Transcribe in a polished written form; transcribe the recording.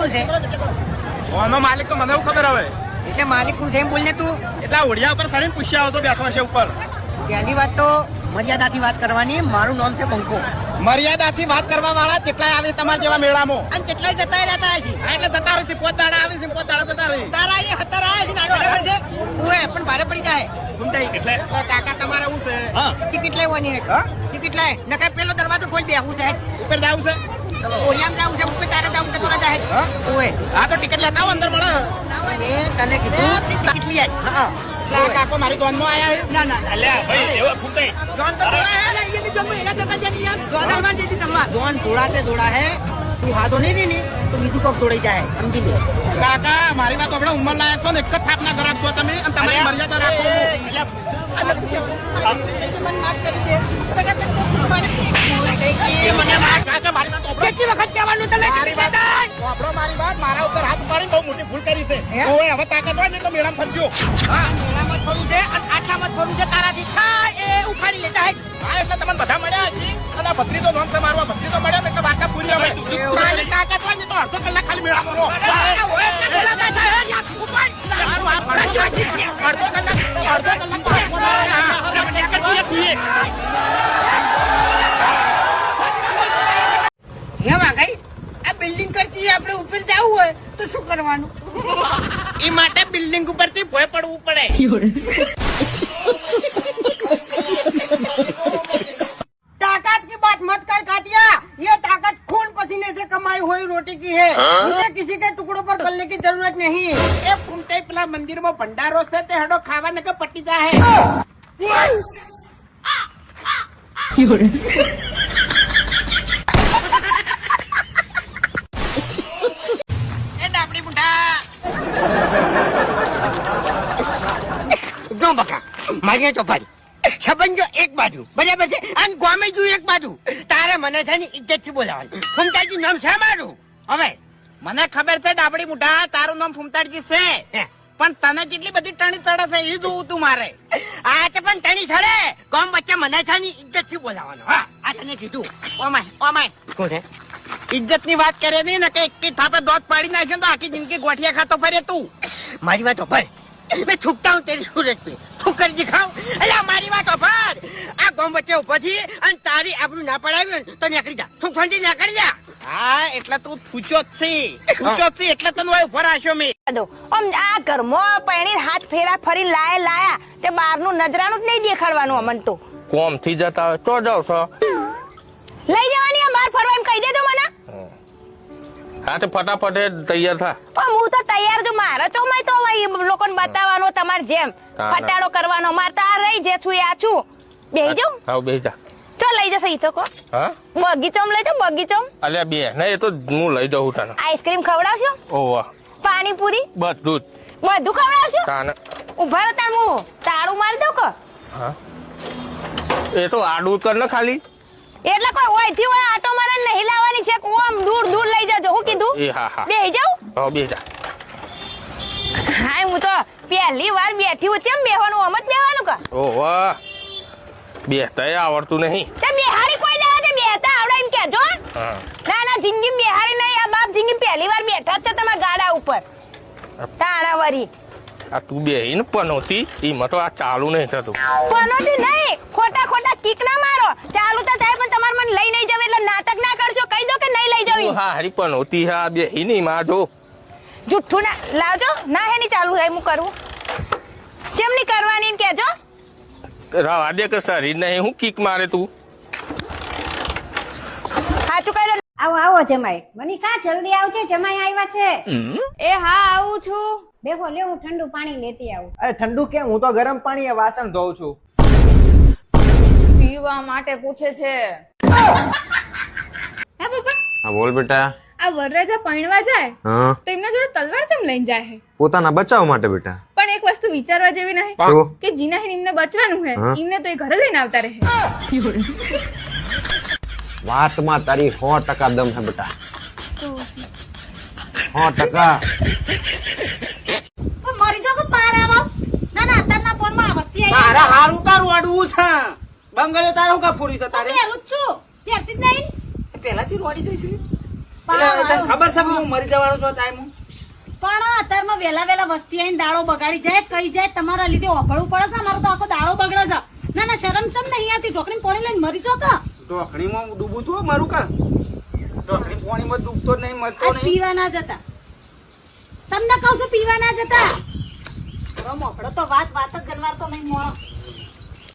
કોણ છે? ઓનો માલિક તો મને એવું ખબર હવે. એટલે માલિક કોણ છે એમ બોલ ને તું. એટલે ઓડિયા ઉપર સડીને પૂછ્યા આવતો બેઠો હશે ઉપર. પહેલી વાત તો મર્યાદાથી વાત કરવાની. મારું નામ છે બંકો. મર્યાદાથી વાત કરવા વાળા કેટલાય આવે તમારા જેવા મેળામાં. અને કેટલાય જતા રહેતા છે. હા, એટલે જતા રહે છે. પોત દાડા આવે છે, પોત દાડા જતા રહે. તારા એ હતાર આવે છે નાનો બરાબર છે. ઓએ પણ ભારે પડી જાય. એટલે કાકા તમારે એવું છે. ટિકિટ લેવાની હે. ટિકિટ લાય નકા પેલો દરવાજો ખોલ બેહું છે. ઉપર જાવું છે. ઓરિયામ જાવું છે. ઉપર તારે જાવું છે તો રાજા હે. ઓએ હા, તો ટિકિટ લેતા આવો અંદર મળે. એ તને કીધું ટિકિટ લઈ આય. હા, કાકો મારી દોનમાં આયા છે. ના ના અલ્યા ભાઈ એવો ફૂટે. જોન તો થોડા હે. જોન થોડા છે થોડા હે. તું હાથો નહીં રે ને તો બીજું કોક દોડાઈ જાય સમજી લે. કાકા મારી વાત આપણે ઉંમર લાયક છો ને એક જ થાપના ઘરાક છો તમે અને તમારી મર્યાદા રાખો. કેટલી વખત કહેવાનું તને મારી વાત મારા ઉપર હાથ ઉપાડીને બહુ મોટી ભૂલ કરી છે. ઓય હવે તાકાત હોય ને તો મેળામાં ફરજો. હા મેળામાં ફરવું છે અને આટલામાં ફરવું છે તારાથી થાય એ ઉખાડી લેતા હે. હા, એટલે તમને બધા મળ્યા છીએ અને ભત્રીજો નોમ છે મારવા ભત્રીજો મળ્યા એટલે વાકા પૂરી હવે. મારી તાકાત હોય ને તો અડધો કલાક ખાલી મેળામાં રહો. હેવા ગઈ આ બિલ્ડિંગ કરતી આપણે ઉપર જવું હોય તો શું કરવાનું? એ માટે બિલ્ડિંગ ઉપરથી ભોય પડવું પડે. ताकत की बात मत कर काटिया. ये ताकत खून पसीने से कमाई हुई रोटी की है. मुझे किसी के टुकड़ों पर पलने की जरूरत नहीं. એ ફૂમતે પેલા મંદિરમાં ભંડારો છે તે હેડો ખાવા ને કે પટી જાય. એ ડાબડી મુંડા જો બકા મારી તો ભાઈ સંબંધો એક બાજુ બરાબર છે અને ગોમે જો એક બાજુ. તારે મને છે ને ઇજ્જત થી બોલાવાનું. ફૂમતાજી નામ છે મારું. હવે મને ખબર છે ડાબડી મુંડા તારું નામ ફૂમતાડજી છે પણ તને કેટલી બધી ટણી ચડે છે એ જોવું તું મારે. આ તો પણ તણી છડે ગોમ વચ્ચે મને છે ને ઇજ્જત થી બોલાવાનું. હા આ તને કીધું. ઓમાય કોણ છે? ઇજ્જત ની વાત કરે નહીં ને કે એક થાપે દોત પાડી નાખ્યો તો આખી જિંદગી ગોઠિયા ખાતો ફરે તું. મારી વાત પર मैं थूकता हूँ तेरी सूरज पे थूक कर दिखाऊं. अरे मारी बात पर आ गांव बच्चे ऊपर थी અને તારી આબરૂ ના પડાવી તો નીકળી જા. થૂક ફંડી નીકળી જા. હા, એટલે તું થૂચો જ છે એટલે તને ઉપર આશો મેં. આમ આ ઘરમાં પૈણી હાથ ફેરા ફરી લાયા તે બહારનું નજરાનું જ નહીં દેખાડવાનું અમન તો. કોમ થી જતા હોય તો જાવ છો. લઈ જવાની આ બહાર ફરવા એમ કહી દેજો મને. હા, તો ફટાફટ તૈયાર થા. પણ હું તો તૈયાર છું. મારે ચોમાય તો લોકોને બતાવવાનો તમારે જેમ ફટાડો કરવાનો. મારે તો આ રહી જે છું આ છું. બેહી જાઉં. હા, બેહી જા. ચો લઈ જશે ઈ તો કો. હા, બગીચોમ લઈ જાઉં બગીચોમ. અલ્યા બે નહીં, એ તો હું લઈ જાઉં તને. આઈસ્ક્રીમ ખવડાવશો? ઓવા પાણીપુરી બધું જ બધું ખવડાવશો? તાને. ઉભા રહો તાણ હું તાળું મારી દઉં કે. હા, એ તો આડું કર ને ખાલી. એટલે કોઈ હોય થી હોય આટો મારે નહીં લાવવાની છે. ઓમ દૂર દૂર લઈ જજો. હું કીધું? એ હા બેહી જાઉં. હા, બેહી જા. હા, હું તો પહેલી વાર બેઠી હું. ચેમ બેહવાનું? આમ જ બેહવાનું કે? ઓવા બેહતાય આવડતું નહીં. તે બેહારી કોઈ દે તે બેહતા આવડે એમ કેજો. હા, ના જિંદગી બેહારી નહીં. આ બાપ જિંદગી પહેલી વાર બેઠા જ છે તમારા ગાડા ઉપર. તાણા વરી આ તું બેહી ને પનોતી એમાં તો આ ચાલુ નહીં થતું. પનોટી નહીં. ખોટા કિક ના મારો. ચાલુ તો થાય પણ તમારે મને લઈ નહીં જવું એટલે નાટક ના કરશો. કહી દો કે નહીં લઈ જવી. હા, હરી પનોતી હા બેહી નહીં માં જો. જુઠ્ઠું ના લાવજો. ના હે નહીં ચાલુ થાય હું કરું. કેમ નહીં કરવાની એમ કેજો. રવા દે કે શરીર નહીં હું કિક મારે તું. સાચું કહી દો. આવો જમાઈ. મનીષા જલ્દી આવજે, જમાઈ આવ્યા છે. એ હા આવું છું. બેહો લે, હું ઠંડુ પાણી લેતી આવું. અરે ઠંડુ કેમ? હું તો ગરમ પાણી વાસણ ધોઉં છું. પીવા માટે પૂછે છે. હે પપ્પા, હા બોલ બેટા. આ વરરાજા પૈણવા જાય હા, તો એમના જોડે તલવાર કેમ લઈને જાય છે? પોતાના બચાવ માટે બેટા. પણ એક વસ્તુ વિચારવા જેવી નહીં શું? કે જીનાહીન એમને બચવાનું હે હા? એમને તો એ ઘરે લઈને આવતા રહે. વાતમાં તારી 100% દમ છે બેટા. 100%. મરી જો તો પાર આવો. ના અત્યારના ફોનમાં વસ્તી આવી. તારે હારું તારું અડવું છે. બંગલે તારું કા ફૂરી છે તારે? પહેરું જ છું. પહેરતી જ નહીં. પહેલાથી રોડી જઈશ. એટલે તને ખબર છે કે હું મરી જવાનો છું ટાઈમ પણ અત્યારમાં વેલા વસ્તી આવીને દાડો બગાડી જાય કઈ જાય તમારા લીધે ઓફળવું પડે છે મારો તો આખો દાડો બગડે છે ના શરમ સમ નહીં આતી ઢોકળી પાણી લઈને મરી જો તો ઢોકણીમાં ડૂબું છું મારું કા ઢોકણી પાણીમાં ડૂબતો નહીં મરતો આ નહીં પીવા ના જતા તમને કહું છું પીવા ના જતા મોકળો તો વાત જ ગણવાર તો નહીં મોણો